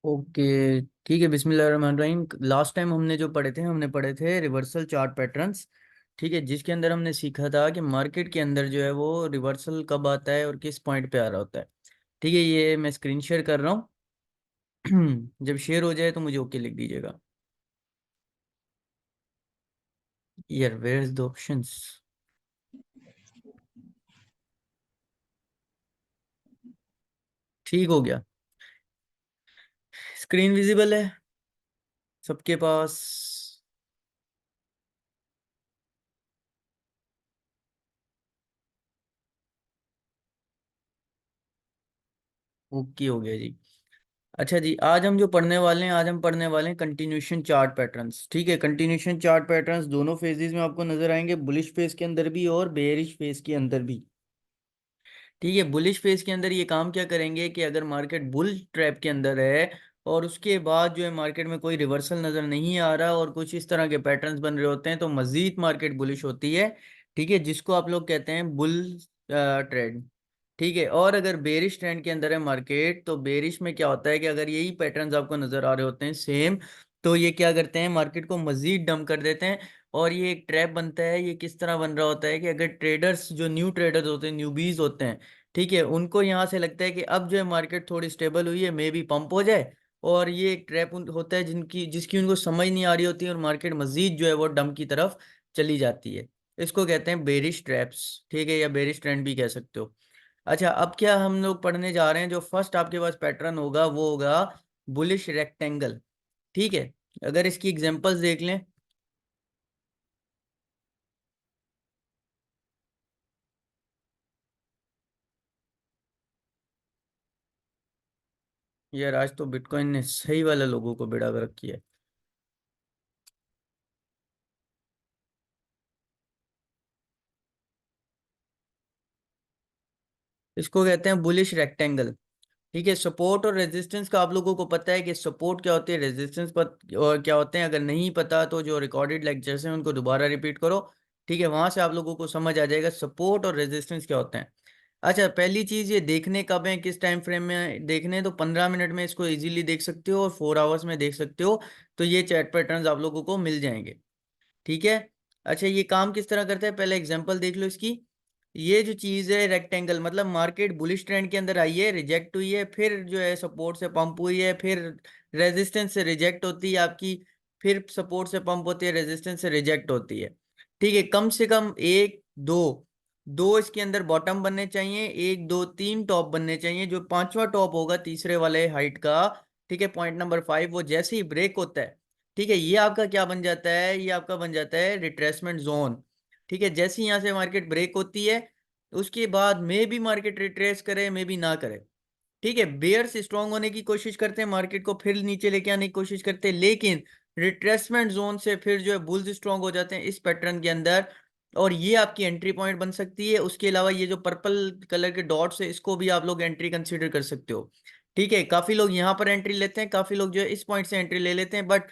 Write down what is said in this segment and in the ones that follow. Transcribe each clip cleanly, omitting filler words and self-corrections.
Okay. ठीक है, बिस्मिल्लाहिर्रहमानिर्रहीम। लास्ट टाइम हमने पढ़े थे रिवर्सल चार्ट पैटर्न्स। ठीक है, जिसके अंदर हमने सीखा था कि मार्केट के अंदर जो है वो रिवर्सल कब आता है और किस पॉइंट पे आ रहा होता है। ठीक है, ये मैं स्क्रीन शेयर कर रहा हूँ। जब शेयर हो जाए तो मुझे ओके लिख दीजिएगा। यार, वेयर इज द ऑप्शंस? ठीक हो गया। स्क्रीन विजिबल है सबके पास? ओके हो गया जी। अच्छा जी, आज हम पढ़ने वाले हैं कंटिन्यूशन चार्ट पैटर्न्स। ठीक है, कंटिन्यूशन चार्ट पैटर्न्स दोनों फेजेस में आपको नजर आएंगे, बुलिश फेज के अंदर भी और बेयरिश फेज के अंदर भी। ठीक है, बुलिश फेज के अंदर ये काम क्या करेंगे कि अगर मार्केट बुल ट्रैप के अंदर है और उसके बाद जो है मार्केट में कोई रिवर्सल नजर नहीं आ रहा और कुछ इस तरह के पैटर्न्स बन रहे होते हैं तो मजीद मार्केट बुलिश होती है। ठीक है, जिसको आप लोग कहते हैं बुल ट्रेंड। ठीक है, और अगर बेरिश ट्रेंड के अंदर है मार्केट तो बेरिश में क्या होता है कि अगर यही पैटर्न्स आपको नजर आ रहे होते हैं सेम, तो ये क्या करते हैं, मार्केट को मजीद डम कर देते हैं। और ये एक ट्रैप बनता है। ये किस तरह बन रहा होता है कि अगर ट्रेडर्स, जो न्यू ट्रेडर्स होते हैं, न्यूबीज होते हैं, ठीक है, उनको यहाँ से लगता है कि अब जो है मार्केट थोड़ी स्टेबल हुई है, मे बी पंप हो जाए। और ये एक ट्रैप होता है जिसकी उनको समझ नहीं आ रही होती है और मार्केट मजीद जो है वो डम की तरफ चली जाती है। इसको कहते हैं बेरिश ट्रैप्स। ठीक है, या बेरिश ट्रेंड भी कह सकते हो। अच्छा, अब क्या हम लोग पढ़ने जा रहे हैं, जो फर्स्ट आपके पास पैटर्न होगा वो होगा बुलिश रेक्टेंगल। ठीक है, अगर इसकी एग्जांपल्स देख लें। यार, आज तो बिटकॉइन ने सही वाले लोगों को बेड़ा गर्क किया है। इसको कहते हैं बुलिश रेक्टेंगल। ठीक है, सपोर्ट और रेजिस्टेंस का आप लोगों को पता है कि सपोर्ट क्या होती है, रेजिस्टेंस पर और क्या होते हैं। अगर नहीं पता तो जो रिकॉर्डेड लेक्चर्स हैं उनको दोबारा रिपीट करो। ठीक है, वहां से आप लोगों को समझ आ जाएगा सपोर्ट और रेजिस्टेंस क्या होते हैं। अच्छा, पहली चीज, ये देखने कब है, किस टाइम फ्रेम में देखने हैं, तो 15 मिनट में इसको इजीली देख सकते हो और 4 आवर्स में देख सकते हो। तो ये चैट पैटर्न्स आप लोगों को मिल जाएंगे। ठीक है। अच्छा, ये काम किस तरह करता है, पहले एग्जांपल देख लो इसकी। ये जो चीज है रेक्टेंगल, मतलब मार्केट बुलिश ट्रेंड के अंदर आई है, रिजेक्ट हुई है, फिर जो है सपोर्ट से पंप हुई है, फिर रेजिस्टेंस से रिजेक्ट होती है आपकी, फिर सपोर्ट से पंप होती है, रेजिस्टेंस से रिजेक्ट होती है। ठीक है, कम से कम एक, दो, दो इसके अंदर बॉटम बनने चाहिए, एक, दो, तीन टॉप बनने चाहिए। जो पांचवा टॉप होगा तीसरे वाले हाइट का, ठीक है, पॉइंट नंबर 5, वो जैसे ही ब्रेक होता है, ठीक है, ये आपका क्या बन जाता है, ये आपका बन जाता है रिट्रेसमेंट जोन। ठीक है, जैसे ही यहाँ से मार्केट ब्रेक होती है, उसके बाद में भी मार्केट रिट्रेस करे, में भी ना करे। ठीक है, बेयर्स स्ट्रांग होने की कोशिश करते हैं, मार्केट को फिर नीचे लेके आने की कोशिश करते हैं, लेकिन रिट्रेसमेंट जोन से फिर जो है बुल्स स्ट्रांग हो जाते हैं इस पैटर्न के अंदर। और ये आपकी एंट्री पॉइंट बन सकती है। उसके अलावा ये जो पर्पल कलर के डॉट्स है, इसको भी आप लोग एंट्री कंसीडर कर सकते हो। ठीक है, काफी लोग यहाँ पर एंट्री लेते हैं, काफी लोग जो है इस पॉइंट से एंट्री ले लेते हैं, बट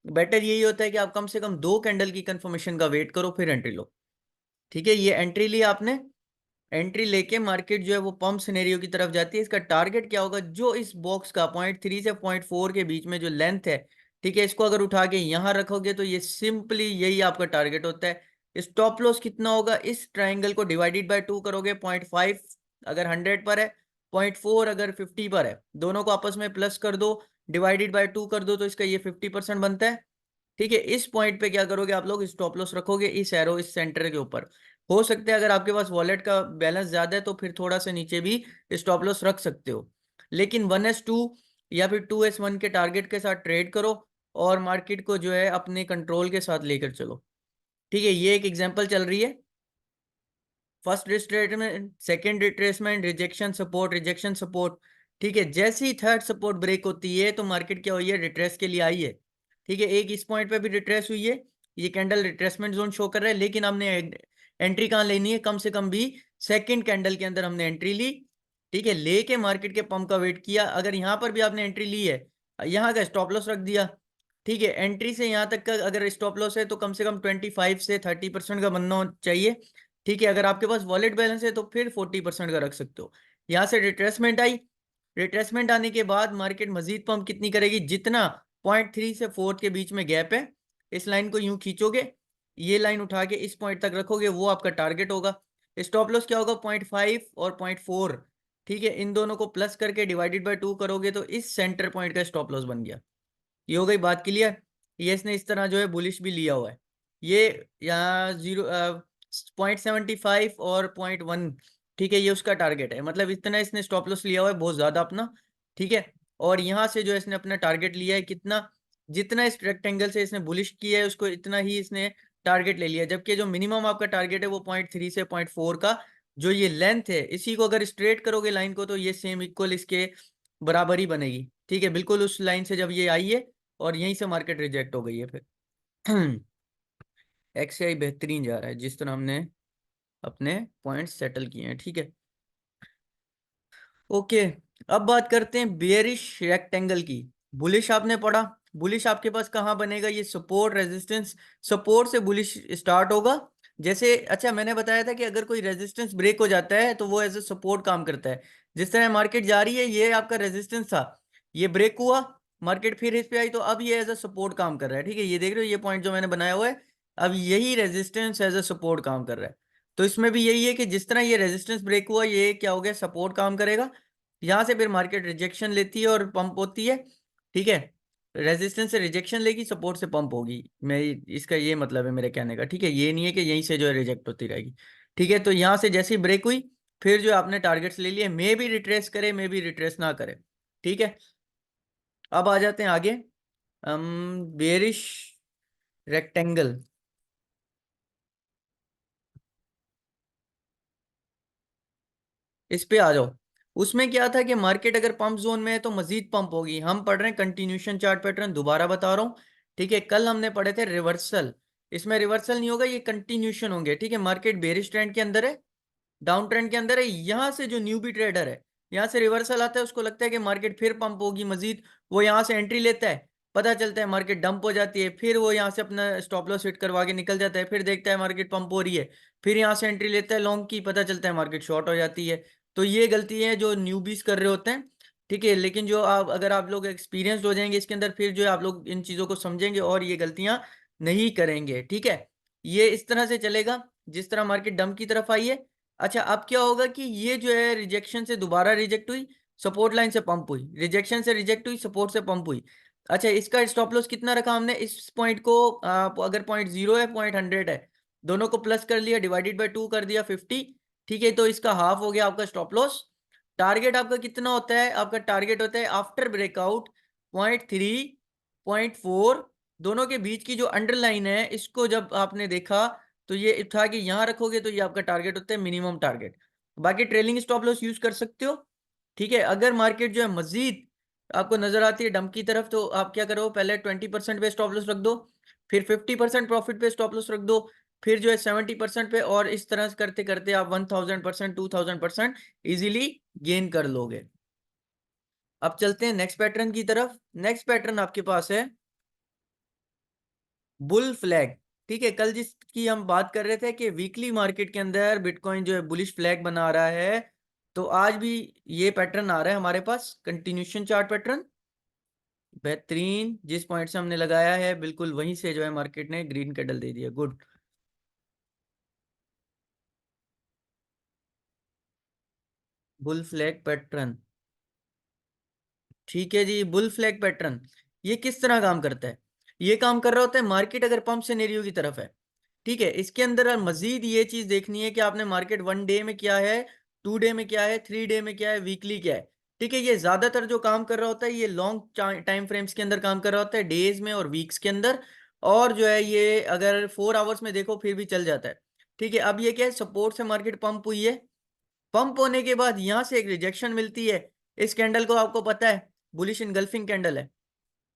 बेटर यही होता है कि आप कम से कम दो कैंडल की कंफर्मेशन का वेट करो फिर एंट्री लो। ठीक है, ये एंट्री ली आपने, एंट्री लेके मार्केट जो है वो पंप सिनेरियो की तरफ जाती है। इसका टारगेट क्या होगा, जो इस बॉक्स का पॉइंट 3 से पॉइंट 4 के बीच में जो लेंथ है, ठीक है, इसको अगर उठा के यहां रखोगे तो ये सिंपली यही आपका टारगेट होता है। स्टॉप लॉस कितना होगा, इस ट्राइंगल को डिवाइडेड बाय 2 करोगे, 0.5 अगर 100 पर है, 0.4 अगर 50 पर है, दोनों को आपस में प्लस कर दो, डिवाइडेड बाय 2 कर दो, तो इसका ये 50% बनता है। ठीक है, इस पॉइंट पे क्या करोगे आप लोग, स्टॉप लॉस रखोगे इस एरो, इस सेंटर के ऊपर। हो सकता है अगर आपके पास वॉलेट का बैलेंस ज्यादा है तो फिर थोड़ा सा नीचे भी स्टॉप लॉस रख सकते हो। लेकिन 1s2 या फिर 2s1 के टारगेट के साथ ट्रेड करो और मार्केट को जो है अपने कंट्रोल के साथ लेकर चलो। ठीक है, ये एक एग्जांपल चल रही है। First retracement, second retracement, rejection support, rejection support. ठीक है, जैसे ही थर्ड सपोर्ट ब्रेक होती है तो मार्केट क्या हुई है, रिट्रेस के लिए आई है। ठीक है, एक इस पॉइंट पे भी रिट्रेस हुई है, ये कैंडल रिट्रेसमेंट जोन शो कर रहा है, लेकिन हमने एंट्री कहाँ लेनी है, कम से कम भी सेकंड कैंडल के अंदर हमने एंट्री ली। ठीक है, लेके मार्केट के पंप का वेट किया। अगर यहाँ पर भी आपने एंट्री ली है, यहाँ का स्टॉप लॉस रख दिया। ठीक है, एंट्री से यहाँ तक का अगर स्टॉप लॉस है तो कम से कम 25 से 30% का बनना चाहिए। ठीक है, अगर आपके पास वॉलेट बैलेंस है तो फिर 40% का रख सकते हो। यहाँ से रिट्रेसमेंट आई, रिट्रेसमेंट आने के बाद मार्केट मजीद पंप कितनी करेगी, जितना 0.3 से 4 के बीच में गैप है, इस लाइन को यूं खींचोगे, ये लाइन उठा के इस पॉइंट तक रखोगे, वो आपका टारगेट होगा। स्टॉप लॉस क्या होगा, 0.5 और 0.4, ठीक है, इन दोनों को प्लस करके डिवाइडेड बाय 2 करोगे तो इस सेंटर पॉइंट का स्टॉप लॉस बन गया। ये हो गई बात क्लियर। ये इसने इस तरह जो है बुलिश भी लिया हुआ है, ये यहाँ 0.75 और 0.1, ठीक है, ये उसका टारगेट है, मतलब इतना इसने स्टॉप लॉस लिया हुआ है बहुत ज्यादा अपना, ठीक है। और यहाँ से जो है इसने अपना टारगेट लिया है कितना, जितना इस रेक्टेंगल से इसने बुलिश किया है उसको इतना ही इसने टारगेट ले लिया, जबकि जो मिनिमम आपका टारगेट है वो 0.3 से 0.4 का जो ये लेंथ है, इसी को अगर स्ट्रेट करोगे लाइन को तो ये सेम इक्वल इसके बराबर ही बनेगी, ठीक है, बिल्कुल उस लाइन से जब ये आई है और यहीं से मार्केट रिजेक्ट हो गई है फिर। एक्सआई बेहतरीन जा रहा है जिस तरह हमने अपने पॉइंट्स सेटल किए हैं, ठीक है। ओके, अब बात करते हैं बेयरिश रेक्टेंगल की। बुलिश आपने पढ़ा, बुलिश आपके पास कहाँ बनेगा, ये सपोर्ट रेजिस्टेंस, सपोर्ट से बुलिश स्टार्ट होगा। जैसे अच्छा मैंने बताया था कि अगर कोई रेजिस्टेंस ब्रेक हो जाता है तो वो एज ए सपोर्ट काम करता है। जिस तरह मार्केट जा रही है, ये आपका रेजिस्टेंस था, ये ब्रेक हुआ, मार्केट फिर इस पे आई तो अब ये एज ए सपोर्ट काम कर रहा है, ठीक है, ये देख रहे हो ये पॉइंट जो मैंने बनाया हुआ है, अब यही रेजिस्टेंस एज ए सपोर्ट काम कर रहा है। तो इसमें भी यही है कि जिस तरह ये रेजिस्टेंस ब्रेक हुआ, ये क्या हो गया, सपोर्ट काम करेगा, यहां से फिर मार्केट रिजेक्शन लेती है और पंप होती है, ठीक है, रेजिस्टेंस से रिजेक्शन लेगी, सपोर्ट से पंप होगी, मैं इसका ये मतलब है मेरे कहने का, ठीक है, ये नहीं है कि यहीं से जो है रिजेक्ट होती रहेगी, ठीक है। तो यहां से जैसी ब्रेक हुई, फिर जो आपने टारगेट्स ले लिए, मे भी रिट्रेस करे मे भी रिट्रेस ना करे, ठीक है। अब आ जाते हैं आगे, बेरिश रेक्टेंगल, इस पे आ जाओ। उसमें क्या था कि मार्केट अगर पंप जोन में है तो मजीद पंप होगी, हम पढ़ रहे हैं कंटिन्यूशन चार्ट पैटर्न, दोबारा बता रहा हूँ, ठीक है, कल हमने पढ़े थे रिवर्सल, इसमें रिवर्सल नहीं होगा, ये कंटिन्यूशन होंगे, ठीक है। मार्केट बेरिश ट्रेंड के अंदर है, डाउन ट्रेंड के अंदर है, यहां से जो न्यूबी ट्रेडर है, यहां से रिवर्सल आता है, उसको लगता है कि मार्केट फिर पंप होगी मजीद, वो यहां से एंट्री लेता है, पता चलता है मार्केट डंप हो जाती है, फिर वो यहां से अपना स्टॉप लॉस हिट करवा के निकल जाता है, फिर देखता है मार्केट पंप हो रही है, फिर यहां से एंट्री लेता है लॉन्ग की, पता चलता है मार्केट शॉर्ट हो जाती है। तो ये गलती है जो न्यूबीज कर रहे होते हैं, ठीक है, लेकिन जो आप अगर आप लोग एक्सपीरियंस्ड हो जाएंगे इसके अंदर, फिर जो है आप लोग इन चीजों को समझेंगे और ये गलतियां नहीं करेंगे, ठीक है। ये इस तरह से चलेगा जिस तरह मार्केट डंप की तरफ आई है। अच्छा अब क्या होगा कि ये जो है रिजेक्शन से दोबारा रिजेक्ट हुई, सपोर्ट लाइन से पंप हुई, रिजेक्शन से रिजेक्ट हुई, सपोर्ट से पंप हुई। अच्छा इसका स्टॉप लॉस कितना रखा हमने, इस पॉइंट को अगर 0.0 है 0.100 है, दोनों को प्लस कर लिया, डिवाइडेड बाय 2 कर दिया 50, ठीक है, तो इसका हाफ हो गया आपका स्टॉप लॉस। टारगेट आपका कितना होता है, आपका टारगेट होता है आफ्टर ब्रेकआउट 0.3 0.4, दोनों के बीच की जो अंडरलाइन है इसको जब आपने देखा तो ये उठा के यहाँ रखोगे तो ये आपका टारगेट होता है मिनिमम टारगेट। बाकी ट्रेलिंग स्टॉप लॉस यूज कर सकते हो, ठीक है। अगर मार्केट जो है मजीद आपको नजर आती है डंप की तरफ तो आप क्या करो, पहले 20% पे स्टॉप लॉस रख दो, फिर 50% प्रॉफिट पे स्टॉप लॉस रख दो, फिर जो है 70% पे, और इस तरह से करते करते आप 1000% 2000% इजीली गेन कर लोगे। अब चलते हैं नेक्स्ट पैटर्न की तरफ। नेक्स्ट पैटर्न आपके पास है बुल फ्लैग, ठीक है, कल जिसकी हम बात कर रहे थे कि वीकली मार्केट के अंदर बिटकॉइन जो है बुलिश फ्लैग बना रहा है, तो आज भी ये पैटर्न आ रहा है हमारे पास, कंटिन्यूशन चार्ट पैटर्न, बेहतरीन, जिस पॉइंट से हमने लगाया है बिल्कुल वहीं से जो है मार्केट ने ग्रीन कैंडल दे दिया, गुड। बुल फ्लैग पैटर्न, ठीक है जी, बुल फ्लैग पैटर्न ये किस तरह काम करता है, ये काम कर रहा होता है मार्केट अगर पंप सिनेरियो की तरफ है, ठीक है, इसके अंदर मजीद ये चीज देखनी है कि आपने मार्केट 1 डे में क्या है, 2 डे में क्या है, 3 डे में क्या है, वीकली क्या है, ठीक है। ये ज्यादातर जो काम कर रहा होता है ये लॉन्ग टाइम फ्रेम्स के अंदर काम कर रहा होता है, डेज में और वीक्स के अंदर, और जो है ये अगर 4 आवर्स में देखो फिर भी चल जाता है, ठीक है। अब ये क्या है, सपोर्ट से मार्केट पंप हुई है, पंप होने के बाद यहां से एक रिजेक्शन मिलती है, इस कैंडल को आपको पता है बुलिश इनगल्फिंग कैंडल है,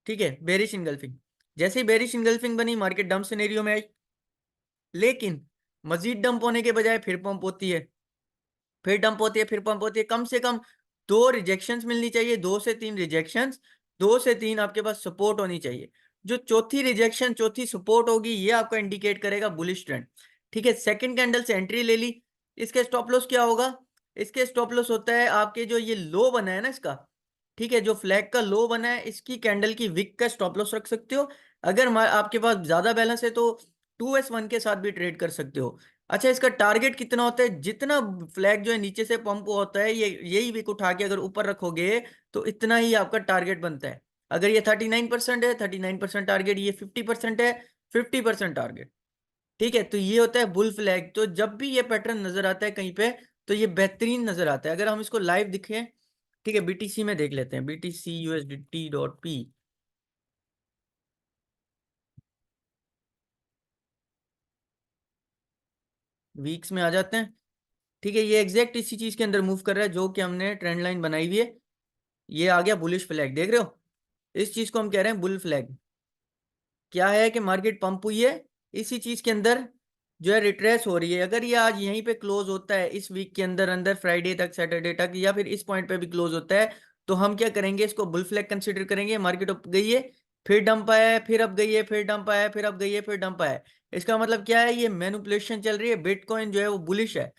ठीक है, बेरिश इनगल्फिंग, जैसे ही बेरिश इनगल्फिंग बनी मार्केट डंप सिनेरियो में आई, लेकिन मजीद डंप होने के बजाय फिर पंप होती है, फिर डंप होती है, फिर पंप होती है, कम से कम 2 रिजेक्शंस मिलनी चाहिए, 2 से 3 रिजेक्शंस, 2 से 3 आपके पास सपोर्ट होनी चाहिए, जो चौथी रिजेक्शन चौथी सपोर्ट होगी ये आपका इंडिकेट करेगा बुलिश ट्रेंड, ठीक है। सेकंड कैंडल से एंट्री ले ली, इसके स्टॉप लॉस क्या होगा, इसके स्टॉप लॉस होता है आपके जो ये लो बना है ना इसका, ठीक है, जो फ्लैग का लो बना है इसकी कैंडल की विक का स्टॉप लॉस रख सकते हो। अगर आपके पास ज्यादा बैलेंस है तो 2S1 के साथ भी ट्रेड कर सकते हो। अच्छा, इसका टारगेट कितना होता है? जितना फ्लैग जो है नीचे से पंप होता है, ये यही विक उठा के अगर ऊपर रखोगे तो इतना ही आपका टारगेट बनता है। अगर ये 39% है, 39% टारगेट, ये 50% है, 50% टारगेट। ठीक है, तो ये होता है बुल फ्लैग। तो जब भी ये पैटर्न नजर आता है कहीं पे, तो ये बेहतरीन नजर आता है। अगर हम इसको लाइव दिखें, ठीक है, बीटीसी में देख लेते हैं, BTC USDT.P। वीक्स में आ जाते हैं। ठीक है, ये एग्जैक्ट इसी चीज के अंदर मूव कर रहा है जो कि हमने ट्रेंड लाइन बनाई हुई है। ये आ गया बुलिश फ्लैग, देख रहे हो? इस चीज को हम कह रहे हैं बुल फ्लैग। क्या है कि मार्केट पंप हुई है, इसी चीज के अंदर जो है रिट्रेस हो रही है। अगर ये आज यहीं पे क्लोज होता है इस वीक के अंदर अंदर, फ्राइडे तक, सैटरडे तक, या फिर इस पॉइंट पे भी क्लोज होता है, तो हम क्या करेंगे, इसको बुल फ्लैग कंसिडर करेंगे। मार्केट अप गई है, फिर डंप आया है, फिर अप गई है, फिर डंप आया है, फिर अप गई है, फिर डंप आया है। इसका मतलब क्या है? ये मैनिपुलेशन चल रही है, बिटकॉइन जो है वो बुलिश है।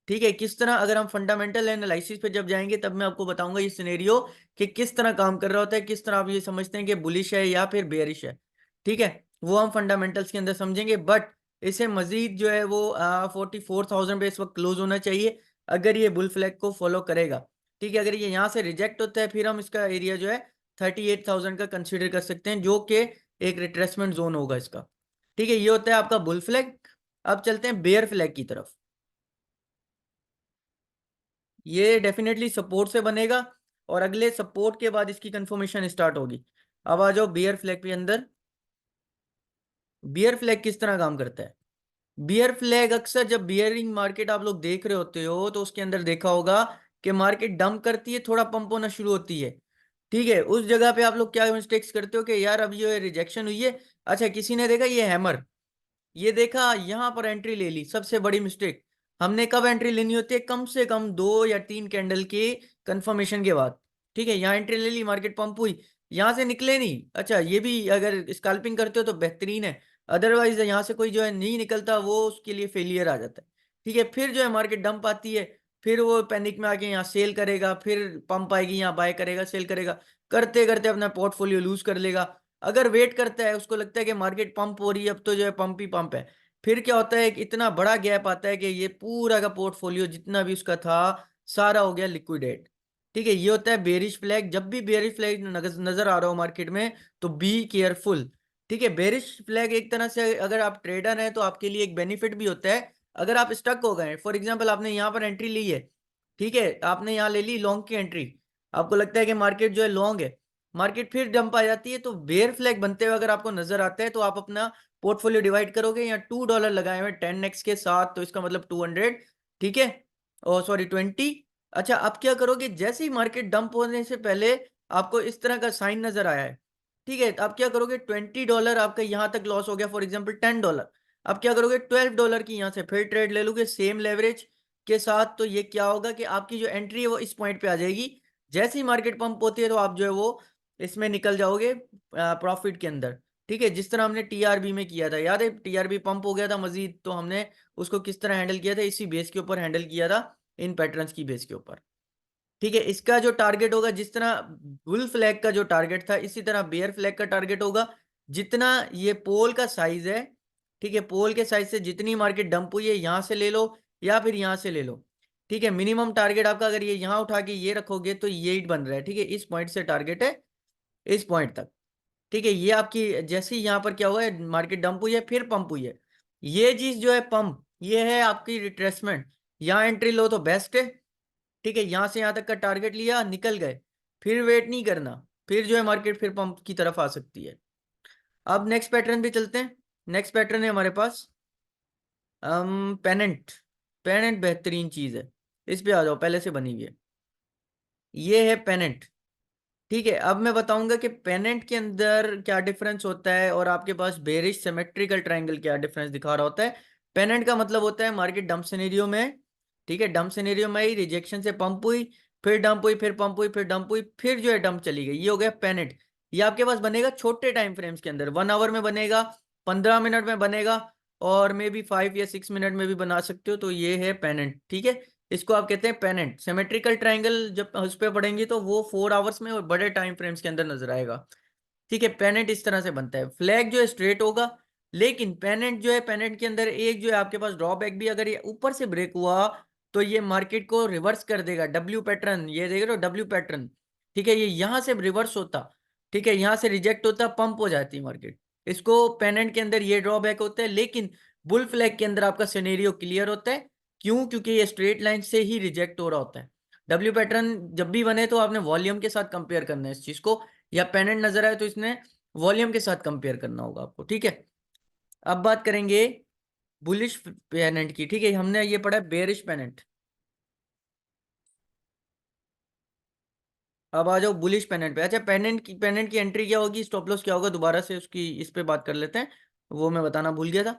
ठीक है, किस तरह, अगर हम फंडामेंटल एनालिसिस पे जब जाएंगे तब मैं आपको बताऊंगा ये सिनेरियो कि किस तरह काम कर रहा होता है, किस तरह आप ये समझते हैं कि बुलिश है या फिर बेयरिश है। ठीक है, वो हम फंडामेंटल्स के अंदर समझेंगे। बट इसे मजीद जो है वो 44,000 पे इस वक्त क्लोज होना चाहिए अगर ये बुल फ्लैग को फॉलो करेगा। ठीक है, अगर ये यहाँ से रिजेक्ट होता है फिर हम इसका एरिया जो है 38,000 का कंसिडर कर सकते हैं, जो कि एक रिट्रेसमेंट जोन होगा इसका। ठीक है, ये होता है आपका बुल फ्लैग। अब चलते हैं बेयर फ्लैग की तरफ। ये डेफिनेटली सपोर्ट से बनेगा और अगले सपोर्ट के बाद इसकी कंफर्मेशन स्टार्ट होगी। अब आ जाओ बियर फ्लैग के अंदर। बियर फ्लैग किस तरह काम करता है? बियर फ्लैग अक्सर जब बियरिंग मार्केट आप लोग देख रहे होते हो तो उसके अंदर देखा होगा कि मार्केट डंप करती है, थोड़ा पंप होना शुरू होती है। ठीक है, उस जगह पे आप लोग क्या मिस्टेक्स करते हो कि यार अब ये रिजेक्शन हुई है। अच्छा, किसी ने देखा ये हैमर, ये देखा यहां पर एंट्री ले ली, सबसे बड़ी मिस्टेक। हमने कब एंट्री लेनी होती है? कम से कम 2 या 3 कैंडल के कंफर्मेशन के बाद। ठीक है, यहाँ एंट्री ले ली, मार्केट पंप हुई, यहां से निकले नहीं। अच्छा, ये भी अगर स्कैल्पिंग करते हो तो बेहतरीन है, अदरवाइज यहाँ से कोई जो है नहीं निकलता, वो उसके लिए फेलियर आ जाता है। ठीक है, फिर जो है मार्केट डंप आती है, फिर वो पैनिक में आके यहाँ सेल करेगा, फिर पंप आएगी यहाँ बाय करेगा, सेल करेगा, करते करते अपना पोर्टफोलियो लूज कर लेगा। अगर वेट करता है, उसको लगता है कि मार्केट पंप हो रही है, अब तो जो है पंप ही पंप है, फिर क्या होता है कि इतना बड़ा गैप आता है कि ये पूरा का पोर्टफोलियो जितना भी उसका था सारा हो गया लिक्विडेट। ठीक है, ये होता है बेरिश फ्लैग। जब भी बेरिश फ्लैग नजर आ रहा हो मार्केट में तो बी केयरफुल। ठीक है, बेरिश फ्लैग एक तरह से अगर आप ट्रेडर हैं तो आपके लिए एक बेनिफिट भी होता है। अगर आप स्टक हो गए, फॉर एग्जांपल आपने यहाँ पर एंट्री ली है, ठीक है, आपने यहाँ ले ली लॉन्ग की एंट्री, आपको लगता है कि मार्केट जो है लॉन्ग है, मार्केट फिर डंप आ जाती है, तो बेयर फ्लैग बनते हुए अगर आपको नजर आता है तो आप अपना पोर्टफोलियो डिवाइड करोगे, या $2 लगाए हुए 10x के साथ, तो इसका मतलब 200। ठीक है, ओ सॉरी 20। अच्छा, अब क्या करोगे? जैसे ही मार्केट डंप होने से पहले आपको इस तरह का साइन नजर आया है, ठीक है, तो आप क्या करोगे? $20 आपका यहां तक लॉस हो गया, फॉर एग्जाम्पल $10। अब क्या करोगे? $12 की यहां से फिर ट्रेड ले लोगे सेम लेवरेज के साथ। तो ये क्या होगा कि आपकी जो एंट्री है वो इस पॉइंट पे आ जाएगी। जैसे ही मार्केट पंप होती है तो आप जो है वो इसमें निकल जाओगे प्रॉफिट के अंदर। ठीक है, जिस तरह हमने टीआरबी में किया था, याद है? टीआरबी पंप हो गया था मजीद, तो हमने उसको किस तरह हैंडल किया था? इसी बेस के ऊपर हैंडल किया था, इन पैटर्न्स की बेस के ऊपर। ठीक है, इसका जो टारगेट होगा, जिस तरह बुल फ्लैग का जो टारगेट था, इसी तरह बेयर फ्लैग का टारगेट होगा। जितना ये पोल का साइज है, ठीक है, पोल के साइज से जितनी मार्केट डंप हुई है यहां से ले लो या फिर यहां से ले लो। ठीक है, मिनिमम टारगेट आपका अगर ये यहां उठा के ये रखोगे तो ये बन रहा है। ठीक है, इस पॉइंट से टारगेट है इस पॉइंट तक। ठीक है, ये आपकी जैसे ही यहाँ पर क्या हुआ है, मार्केट डंप हुई है फिर पंप हुई है, ये चीज जो है पंप, ये है आपकी रिट्रेसमेंट। यहाँ एंट्री लो तो बेस्ट है। ठीक है, यहां से यहां तक का टारगेट लिया, निकल गए, फिर वेट नहीं करना, फिर जो है मार्केट फिर पंप की तरफ आ सकती है। अब नेक्स्ट पैटर्न पे चलते हैं। नेक्स्ट पैटर्न है हमारे पास पेनेंट। पेनेंट बेहतरीन चीज है, इस पे आ जाओ, पहले से बनी हुई है। ये है पेनेंट। ठीक है, अब मैं बताऊंगा कि पेनेंट के अंदर क्या डिफरेंस होता है और आपके पास बेरिश सिमेट्रिकल ट्रायंगल क्या डिफरेंस दिखा रहा होता है। पेनेंट का मतलब होता है मार्केट डंप सिनेरियो में, ठीक है, डंप सिनेरियो में ही रिजेक्शन से पंप हुई, फिर डंप हुई, फिर पंप हुई, फिर डंप हुई, फिर जो है डंप चली गई, ये हो गया पेनेंट। ये आपके पास बनेगा छोटे टाइम फ्रेम्स के अंदर, 1 आवर में बनेगा, 15 मिनट में बनेगा, और मे बी 5 या 6 मिनट में भी बना सकते हो। तो ये है पेनेंट। ठीक है, इसको आप कहते हैं पेनेंट। सिमेट्रिकल ट्राइंगल जब उस पर पढ़ेंगे तो वो 4 आवर्स में और बड़े टाइम फ्रेम्स के अंदर नजर आएगा। ठीक है, पेनेंट इस तरह से बनता है। फ्लैग जो है स्ट्रेट होगा, लेकिन पेनेंट जो है, पेनेंट के अंदर एक जो है आपके पास ड्रॉबैक भी, अगर ये ऊपर से ब्रेक हुआ तो ये मार्केट को रिवर्स कर देगा। डब्ल्यू पैटर्न, ये देख रहे हो डब्ल्यू पैटर्न, ठीक है, ये यहां से रिवर्स होता, ठीक है, यहां से रिजेक्ट होता, पंप हो जाती मार्केट। इसको पेनेंट के अंदर ये ड्रॉबैक होता है, लेकिन बुल फ्लैग के अंदर आपका सिनेरियो क्लियर होता है। क्यों? क्योंकि ये स्ट्रेट लाइन से ही रिजेक्ट हो रहा होता है। डब्ल्यू पैटर्न जब भी बने तो आपने वॉल्यूम के साथ कंपेयर करना है इस चीज को, या पेनेंट नजर आए तो इसने वॉल्यूम के साथ कंपेयर करना होगा आपको। ठीक है, अब बात करेंगे बुलिश पेनेंट की। ठीक है, हमने ये पढ़ा बेरिश पेनेंट। अब आ जाओ बुलिश पेनेंट पे। अच्छा, पेनेंट की एंट्री क्या होगी, स्टॉप लॉस क्या होगा, दोबारा से उसकी इस पे बात कर लेते हैं, वो मैं बताना भूल गया था।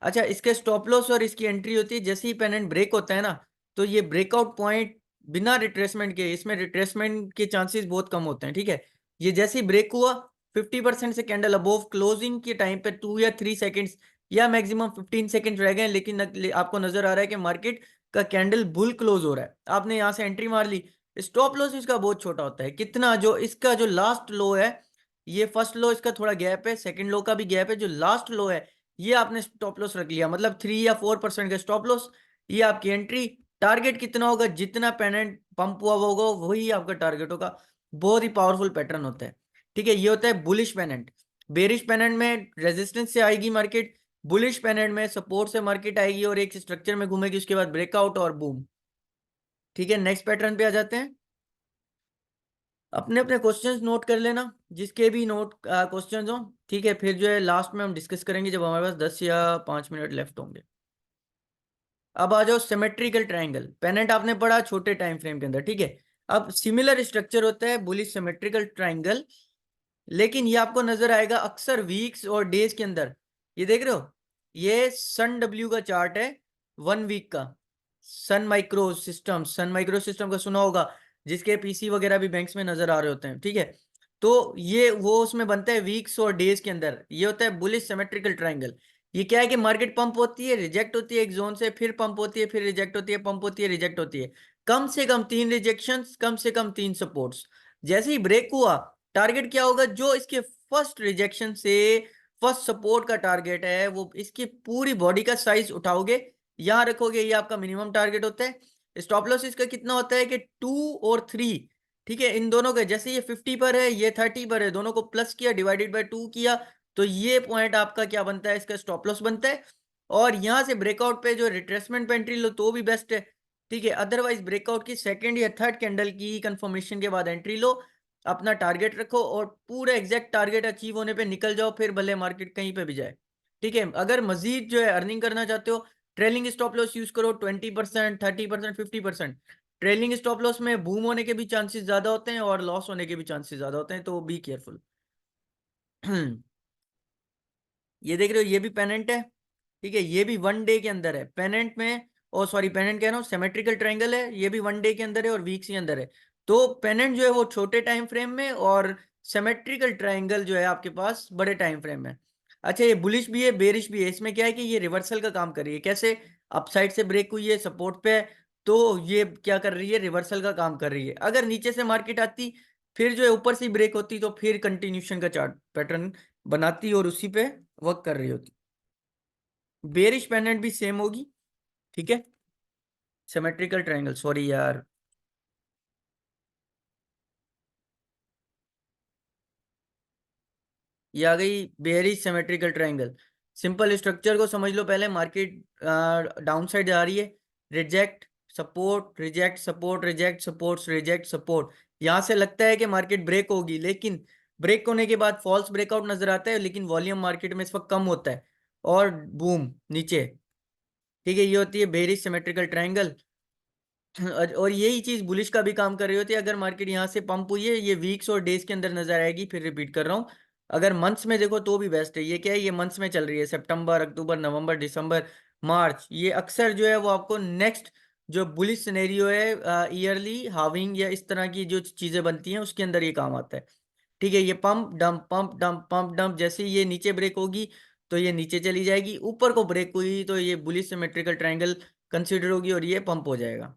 अच्छा, इसके स्टॉप लॉस और इसकी एंट्री होती है जैसे ही पेनेंट ब्रेक होता है ना, तो ये ब्रेकआउट पॉइंट बिना रिट्रेसमेंट के, इसमें रिट्रेसमेंट के चांसेस बहुत कम होते हैं। ठीक है, ये जैसे ही ब्रेक हुआ 50% से कैंडल अबोव क्लोजिंग के टाइम पे 2 या 3 सेकेंड्स या मैक्सिमम 15 सेकेंड रह गए, लेकिन आपको नजर आ रहा है कि मार्केट का कैंडल बुल क्लोज हो रहा है, आपने यहाँ से एंट्री मार ली। स्टॉप लॉस इसका बहुत छोटा होता है, कितना, जो इसका जो लास्ट लो है, ये फर्स्ट लो इसका थोड़ा गैप है, सेकंड लो का भी गैप है, जो लास्ट लो है ये आपने स्टॉप लॉस रख लिया, मतलब 3 या 4% का स्टॉप लॉस, ये आपकी एंट्री। टारगेट कितना होगा, जितना पेनेंट पंप हुआ होगा वही आपका टारगेट होगा। बहुत ही पावरफुल पैटर्न होता है। ठीक है, ये होता है बुलिश पेनेंट। बेरिश पेनेंट में रेजिस्टेंस से आएगी मार्केट, बुलिश पेनेंट में सपोर्ट से मार्केट आएगी और एक स्ट्रक्चर में घूमेगी, उसके बाद ब्रेकआउट और बूम। ठीक है, नेक्स्ट पैटर्न पे आ जाते हैं। अपने अपने क्वेश्चंस नोट कर लेना, जिसके भी नोट क्वेश्चंस हो। ठीक है, फिर जो है लास्ट में हम डिस्कस करेंगे जब हमारे पास 10 या 5 मिनट लेफ्ट होंगे। अब आ जाओ सिमेट्रिकल ट्रायंगल। पेनेंट आपने पढ़ा छोटे टाइम फ्रेम के अंदर, ठीक है। अब सिमिलर स्ट्रक्चर होता है बुलिश सिमेट्रिकल ट्रायंगल, लेकिन ये आपको नजर आएगा अक्सर वीक्स और डेज के अंदर। ये देख रहे हो, ये सन डब्ल्यू का चार्ट है 1 वीक का। सन माइक्रो सिस्टम का सुना होगा, जिसके पीसी वगैरह भी बैंक्स में नजर आ रहे होते हैं। ठीक है, तो ये वो उसमें बनता है वीक्स और डेज के अंदर। ये होता है बुलिश सिमेट्रिकल ट्रायंगल। ये क्या है कि मार्केट पंप होती है, रिजेक्ट होती है एक जोन से, फिर पंप होती है, फिर रिजेक्ट होती है, पंप होती है, रिजेक्ट होती है। कम से कम 3 रिजेक्शंस, कम से कम 3 सपोर्ट्स। जैसे ही ब्रेक हुआ, टारगेट क्या होगा, जो इसके फर्स्ट रिजेक्शन से फर्स्ट सपोर्ट का टारगेट है, वो इसकी पूरी बॉडी का साइज उठाओगे, यहां रखोगे, ये आपका मिनिमम टारगेट होता है। स्टॉप लॉस इसका कितना होता है कि 2 और 3। ठीक है, इन दोनों के, जैसे ये 50 पर है, ये 30 पर है, दोनों को प्लस किया, डिवाइडेड बाय 2 किया, तो ये पॉइंट आपका क्या बनता है, इसका स्टॉप लॉस बनता है। और यहां से ब्रेकआउट पे जो रिट्रेसमेंट पे एंट्री लो तो भी बेस्ट है। ठीक है, अदरवाइज ब्रेकआउट की सेकंड या थर्ड कैंडल की कंफर्मेशन के बाद एंट्री लो, अपना टारगेट रखो और पूरे एग्जैक्ट टारगेट अचीव होने पे निकल जाओ, फिर भले मार्केट कहीं पे भी जाए। ठीक है, अगर मजीद जो है अर्निंग करना चाहते हो, ट्रेलिंग स्टॉप लॉस यूज करो, 20%, 30%, 50%। ट्रेलिंग स्टॉप लॉस में बूम होने के भी चांसेस ज्यादा होते हैं और लॉस होने के भी चांसेस ज्यादा होते हैं, तो बी केयरफुल। ये देख रहे हो, ये भी पेनेंट है। ठीक है, ये भी 1 डे के अंदर है पेनेंट में, ओ सॉरी, पेनेंट कह रहा हूँ, सिमेट्रिकल ट्रायंगल है, ये भी 1 डे के अंदर है और वीक्स के अंदर है। तो पेनेंट जो है वो छोटे टाइम फ्रेम में, और सिमेट्रिकल ट्रायंगल जो है आपके पास बड़े टाइम फ्रेम में। अच्छा, ये बुलिश भी है, बेरिश भी है। इसमें क्या है कि ये रिवर्सल का काम कर रही है। कैसे? अपसाइड से ब्रेक हुई है, सपोर्ट पे है, तो ये क्या कर रही है, रिवर्सल का काम कर रही है। अगर नीचे से मार्केट आती, फिर जो है ऊपर से ब्रेक होती, तो फिर कंटिन्यूशन का चार्ट पैटर्न बनाती और उसी पे वर्क कर रही होती। बेरिश पेंडेंट भी सेम होगी। ठीक है, सिमेट्रिकल ट्रायंगल, सॉरी यार, ये आ गई bearish symmetrical triangle. Simple structure को समझ लो पहले। मार्केट डाउन साइड जा रही है, reject support, reject support, reject support, reject support. यहां से लगता है कि मार्केट ब्रेक होगी, लेकिन ब्रेक होने के बाद फॉल्स ब्रेकआउट नजर आता है, लेकिन वॉल्यूम मार्केट में इस वक्त कम होता है और बूम नीचे। ठीक है, ये होती है बेरिश सिमेट्रिकल ट्रायंगल। और यही चीज बुलिश का भी काम कर रही होती है। अगर मार्केट यहाँ से पंप हुई है, ये वीक्स और डेज के अंदर नजर आएगी, फिर रिपीट कर रहा हूँ। अगर मंथ्स में देखो तो भी बेस्ट है। ये क्या है, ये मंथ्स में चल रही है, सितंबर, अक्टूबर, नवंबर, दिसंबर, मार्च। ये अक्सर जो है वो आपको नेक्स्ट जो बुलिश सिनेरियो है, ईयरली हाविंग या इस तरह की जो चीजें बनती हैं उसके अंदर ये काम आता है। ठीक है, ये pump dump, pump dump, pump dump, जैसे ही ये नीचे ब्रेक होगी तो ये नीचे चली जाएगी, ऊपर को ब्रेक हुई तो ये बुलिश सिमेट्रिकल ट्रायंगल कंसिडर होगी और ये पंप हो जाएगा।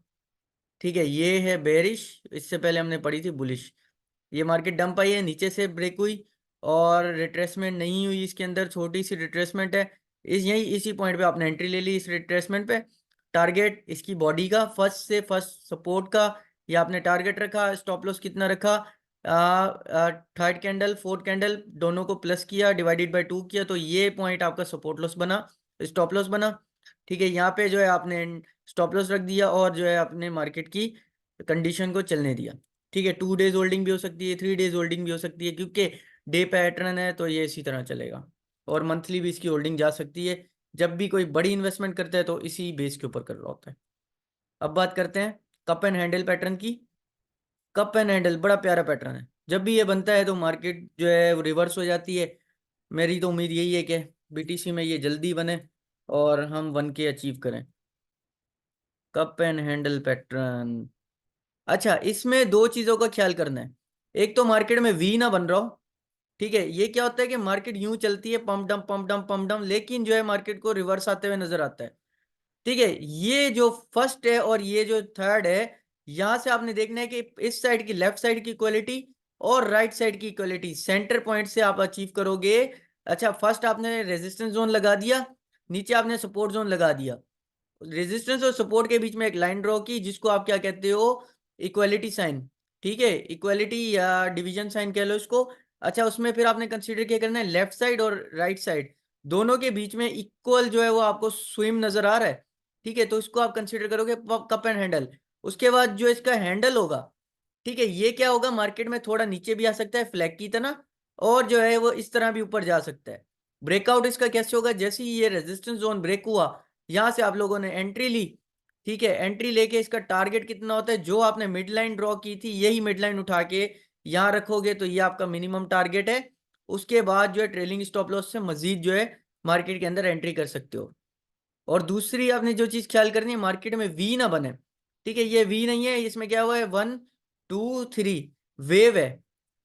ठीक है, ये है बेरिश, इससे पहले हमने पढ़ी थी बुलिश। ये मार्केट डंप आई है, नीचे से ब्रेक हुई और रिट्रेसमेंट नहीं हुई, इसके अंदर छोटी सी रिट्रेसमेंट है। इसी पॉइंट पे आपने एंट्री ले ली, इस रिट्रेसमेंट पे। टारगेट इसकी बॉडी का फर्स्ट से फर्स्ट सपोर्ट का ये आपने टारगेट रखा। स्टॉप लॉस कितना रखा? थर्ड कैंडल फोर्थ कैंडल दोनों को प्लस किया, डिवाइडेड बाय 2 किया, तो ये पॉइंट आपका सपोर्ट लॉस बना, स्टॉप लॉस बना। ठीक है, यहाँ पे जो है आपने स्टॉप लॉस रख दिया और जो है अपने मार्केट की कंडीशन को चलने दिया। ठीक है, 2 डेज होल्डिंग भी हो सकती है, 3 डेज होल्डिंग भी हो सकती है, क्योंकि डे पैटर्न है तो ये इसी तरह चलेगा। और मंथली भी इसकी होल्डिंग जा सकती है। जब भी कोई बड़ी इन्वेस्टमेंट करता है तो इसी बेस के ऊपर कर रहा होता है। अब बात करते हैं कप एंड हैंडल पैटर्न की। कप एंड हैंडल बड़ा प्यारा पैटर्न है, जब भी ये बनता है तो मार्केट जो है रिवर्स हो जाती है। मेरी तो उम्मीद यही है कि बीटीसी में ये जल्दी बने और हम 1K अचीव करें। Cup and handle pattern. अच्छा, इसमें दो चीजों का ख्याल करना है। एक तो मार्केट में वी ना बन रहा हो। ठीक है, ये क्या होता है कि मार्केट यूं चलती है, pump dump pump dump pump dump, लेकिन जो है मार्केट को रिवर्स आते हुए नजर आता है। ठीक है, ये जो फर्स्ट है और ये जो थर्ड है, यहां से आपने देखना है कि इस साइड की, लेफ्ट साइड की क्वालिटी और राइट साइड की क्वालिटी सेंटर पॉइंट से आप अचीव करोगे। अच्छा, फर्स्ट आपने रेजिस्टेंस जोन लगा दिया, नीचे आपने सपोर्ट जोन लगा दिया। रेजिस्टेंस और सपोर्ट के बीच में एक लाइन ड्रॉ की, जिसको आप क्या कहते हो? Equality sign. ठीक है, इक्वालिटी या डिवीजन साइन कह लो इसको। अच्छा, उसमें फिर आपने कंसीडर क्या करना है? लेफ्ट साइड और राइट साइड दोनों के बीच में इक्वल जो है वो आपको स्विम नजर आ रहा है। ठीक है, तो इसको आप कंसीडर करोगे कप एंड हैंडल। उसके बाद जो इसका हैंडल होगा, ठीक है, ये क्या होगा? मार्केट में थोड़ा नीचे भी आ सकता है फ्लैग की तरह, और जो है वो इस तरह भी ऊपर जा सकता है। ब्रेकआउट इसका कैसे होगा? जैसे ही ये रेजिस्टेंस जोन ब्रेक हुआ, यहां से आप लोगों ने एंट्री ली। ठीक है, एंट्री लेके इसका टारगेट कितना होता है? जो आपने मिड लाइन ड्रॉ की थी, यही मिड लाइन उठा के यहां रखोगे तो ये आपका मिनिमम टारगेट है। उसके बाद जो है ट्रेलिंग स्टॉप लॉस से मजीद जो है मार्केट के अंदर एंट्री कर सकते हो। और दूसरी आपने जो चीज ख्याल करनी है, मार्केट में वी ना बने। ठीक है, ये वी नहीं है, इसमें क्या हुआ है? 1 2 3 वेव है।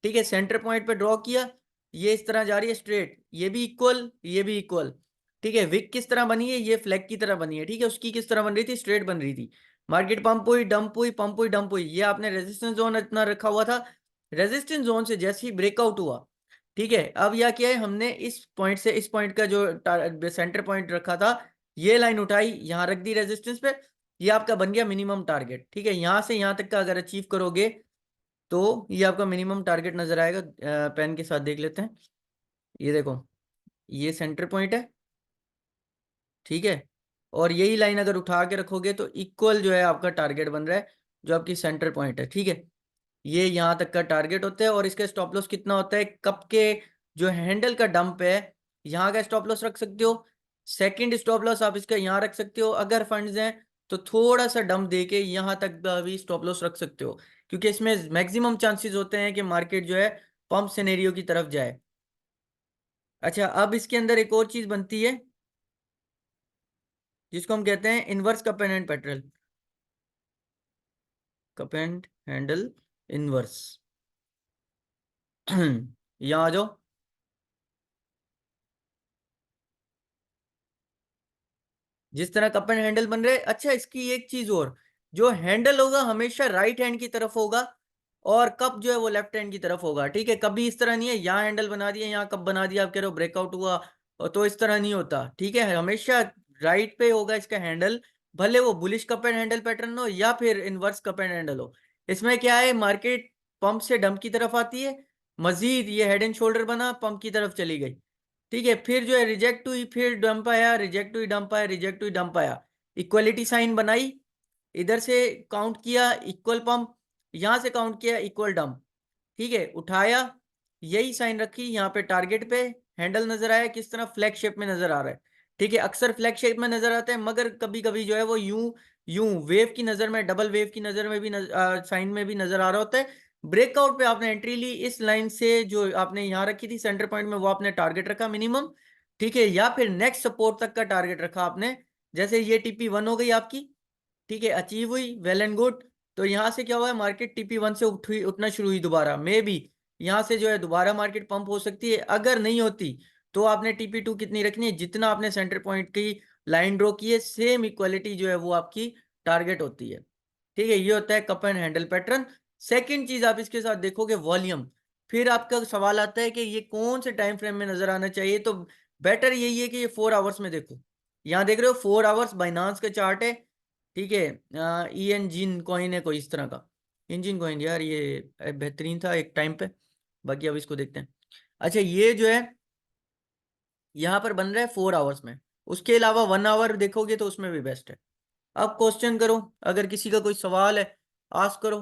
ठीक है, सेंटर पॉइंट पे ड्रॉ किया, ये इस तरह जा रही है स्ट्रेट, ये भी इक्वल, ये भी इक्वल। ठीक है, विक किस तरह बनी है? ये फ्लैग की तरह बनी है। ठीक है, उसकी किस तरह बन रही थी? स्ट्रेट बन रही थी। मार्केट पंप हुई, डंप हुई, पंप हुई, डंप हुई, ये आपने रेजिस्टेंस जोन इतना रखा हुआ था। रेजिस्टेंस जोन से जैसे ही ब्रेकआउट हुआ, ठीक है, अब यह क्या है? हमने इस पॉइंट से इस पॉइंट का जो सेंटर पॉइंट रखा था, ये लाइन उठाई, यहां रख दी रेजिस्टेंस पे, ये आपका बन गया मिनिमम टारगेट। ठीक है, यहां से यहां तक का अगर अचीव करोगे तो ये आपका मिनिमम टारगेट नजर आएगा। पेन के साथ देख लेते हैं। ये देखो, ये सेंटर पॉइंट है। ठीक है, और यही लाइन अगर उठा के रखोगे तो इक्वल जो है आपका टारगेट बन रहा है, जो आपकी सेंटर पॉइंट है। ठीक है, ये यहां तक का टारगेट होता है। और इसका स्टॉप लॉस कितना होता है? कप के जो हैंडल का डंप है, यहाँ का स्टॉप लॉस रख सकते हो। सेकंड स्टॉप लॉस आप इसका यहाँ रख सकते हो। अगर फंड्स हैं तो थोड़ा सा डंप देके यहाँ तक भी स्टॉप लॉस रख सकते हो, क्योंकि इसमें मैक्सिमम चांसेस होते हैं कि मार्केट जो है पंप सिनेरियो की तरफ जाए। अच्छा, अब इसके अंदर एक और चीज बनती है, जिसको हम कहते हैं inverse cup and pattern. Cup and handle inverse. यहाँ आ जाओ। जिस तरह कप एंड हैंडल बन रहे, अच्छा इसकी एक चीज और, जो हैंडल होगा हमेशा राइट हैंड की तरफ होगा और कप जो है वो लेफ्ट हैंड की तरफ होगा। ठीक है, कभी इस तरह नहीं है यहाँ हैंडल बना दिया यहाँ कप बना दिया, आप कह रहे हो ब्रेकआउट हुआ, और तो इस तरह नहीं होता। ठीक है, हमेशा राइट पे होगा इसका हैंडल, भले वो bullish cup and handle pattern हो या फिर इनवर्स कप एंड हैंडल हो। इसमें क्या है? मार्केट पंप से डंप की तरफ आती है, मजीद ये हेड एंड शोल्डर बना, पंप की तरफ चली गई। ठीक है, फिर जो है रिजेक्ट हुई, फिर डंप आया, रिजेक्ट हुई, डंप आया, रिजेक्ट हुई, डंप आया। इक्वलिटी साइन बनाई, इधर से काउंट किया इक्वल पंप, यहां से काउंट किया इक्वल डंप। ठीक है, उठाया, यही साइन रखी, यहाँ पे टारगेट पे हैंडल नजर आया, किस तरह? फ्लैग शेप में नजर आ रहा है। ठीक है, अक्सर फ्लैग शेप में नजर आता है, मगर कभी कभी जो है वो यूं यूं वेव की नजर में, डबल वेव की नजर में भी साइन में भी नजर आ रहा होता है। ब्रेकआउट पे आपने एंट्री ली, इस लाइन से जो आपने यहाँ रखी थी सेंटर पॉइंट में, वो आपने टारगेट रखा मिनिमम। ठीक है, या फिर नेक्स्ट सपोर्ट तक का टारगेट रखा आपने। जैसे ये TP1 हो गई आपकी। ठीक है, अचीव हुई, वेल एंड गुड। तो यहाँ से क्या हुआ है? मार्केट TP1 से उठना शुरू हुई दोबारा, मे बी यहाँ से जो है दोबारा मार्केट पंप हो सकती है। अगर नहीं होती तो आपने TP2 कितनी रखनी है? जितना आपने सेंटर पॉइंट की लाइन ड्रॉ की है, सेम इक्वालिटी जो है वो आपकी टारगेट होती है। ठीक है, ये होता है cup and handle pattern. Second चीज आप इसके साथ देखोगे वॉल्यूम। फिर आपका सवाल आता है कि ये कौन से टाइम फ्रेम में नजर आना चाहिए, तो बेटर यही है कि ये 4 आवर्स में देखो। यहाँ देख रहे हो 4 आवर्स, बाइनांस का चार्ट है। ठीक है, ई इंजिन कॉइन है कोई इस तरह का। इंजिन कॉइन यार ये बेहतरीन था एक टाइम पे। बाकी अब इसको देखते हैं। अच्छा ये जो है यहाँ पर बन रहा है 4 आवर्स में। उसके अलावा 1 आवर देखोगे तो उसमें भी बेस्ट है। अब क्वेश्चन करो, अगर किसी का कोई सवाल है आस्क करो।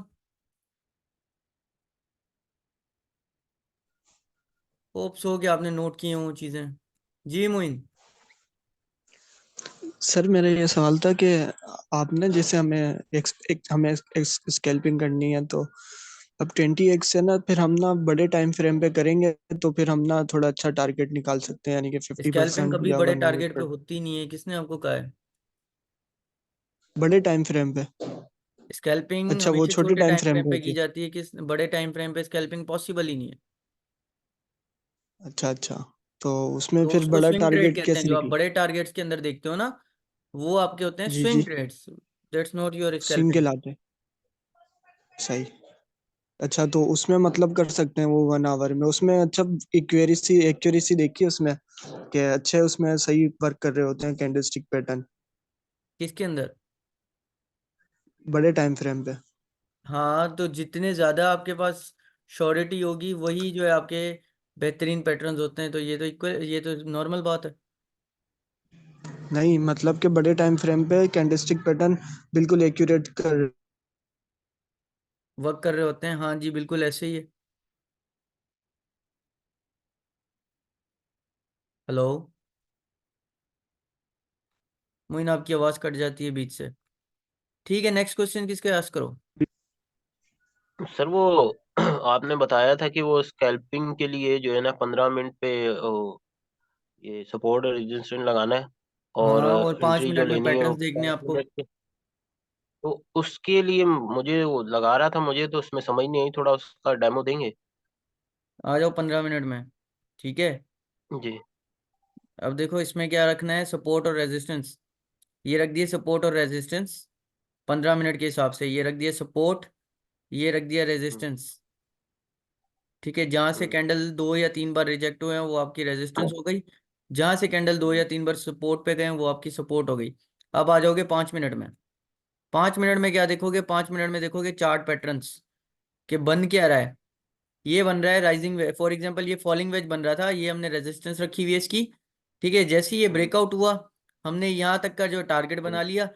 होप्स हो कि आपने नोट किए हों चीजें। जी मोइन। सर मेरा ये सवाल था कि आपने जैसे हमें स्कैल्पिंग करनी है, तो अब 20x से ना फिर हम ना बड़े टाइम फ्रेम पे करेंगे, तो फिर हम ना थोड़ा अच्छा टारगेट निकाल सकते हैं, यानी कि फिफ्टी स्कैल्पिंग परसेंट कभी या बड़े 100। टारगेट पे होती नहीं है, किसने आपको कहा है? बड़े टाइम फ्रेम पे। स्कैल्पिंग अच्छा, वो हमेशा छोटे छोटे टाइम टाइम फ्रेम फ्रेम पे पे होती की है। जाती है, किस बड़े टाइम फ्रेम पे स्कैल्पिंग पॉसिबल ही नहीं है। अच्छा अच्छा, तो उसमें तो फिर उसको बड़ा स्विंग ट्रेड टारगेट कहते हैं, कैसे जो आप निकले? बड़े टारगेट्स के अंदर देखते हो ना, वो आपके होते हैं जी स्विंग जी। Trades. That's not your swing के स्कैल्पिंग। लाते। सही। अच्छा, तो उसमें मतलब कर सकते हैं वो 1 आवर में, उसमें अच्छा एक्यूरेसी एक्यूरेसी देखिए उसमें, कि अच्छे उसमें सही वर्क कर रहे होते हैं कैंडलस्टिक पैटर्न किसके अंदर? बड़े टाइम फ्रेम पे। हाँ, तो जितने ज्यादा आपके पास श्योरिटी होगी वही जो है आपके बेहतरीन पैटर्न्स होते हैं, तो ये तो इक्वल, ये तो नॉर्मल बात है। नहीं, मतलब कि बड़े टाइम फ्रेम पे कैंडलस्टिक पैटर्न बिल्कुल एक्यूरेट कर। वर्क कर रहे होते हैं, हाँ जी बिल्कुल ऐसे ही है। हेलो मोइन, आपकी आवाज कट जाती है बीच से। ठीक है, नेक्स्ट क्वेश्चन किसके आस्क करो। सर वो आपने बताया था कि वो स्कैल्पिंग के लिए जो है ना 15 मिनट पे ये सपोर्ट और रेजिस्टेंस लगाना है, और हाँ, और पाँच एंट्री जो मिनट में लेनी है वो पैटर्न्स देखने हैं आपको। 5 मिनट के। तो उसके लिए मुझे वो लगा रहा था, मुझे तो उसमें समझ नहीं आई, थोड़ा उसका डेमो देंगे? आ जाओ 15 मिनट में। ठीक है, जी। अब देखो इसमें क्या रखना है, सपोर्ट और रेजिस्टेंस। ये रख दिए सपोर्ट और रेजिस्टेंस 15 मिनट के हिसाब से। ये रख दिया सपोर्ट, ये रख दिया हम्म। रेजिस्टेंस। ठीक है, जहां से हम्म। कैंडल 2 या 3 बार रिजेक्ट हुए हैं वो आपकी रेजिस्टेंस हो गई। जहां से कैंडल 2 या 3 बार सपोर्ट पे गए हैं वो आपकी सपोर्ट हो गई। अब आ जाओगे 5 मिनट में। 5 मिनट में क्या देखोगे? 5 मिनट में देखोगे चार्ट पैटर्न्स के बन क्या रहा है। ये बन रहा है राइजिंग वेज, फॉर एग्जांपल ये फॉलिंग वेज बन रहा था, ये हमने रेजिस्टेंस रखी हुई है इसकी। ठीक है, जैसे ही ये हम्म। ब्रेकआउट हुआ हमने यहाँ तक का जो टारगेट हम्म। बना लिया।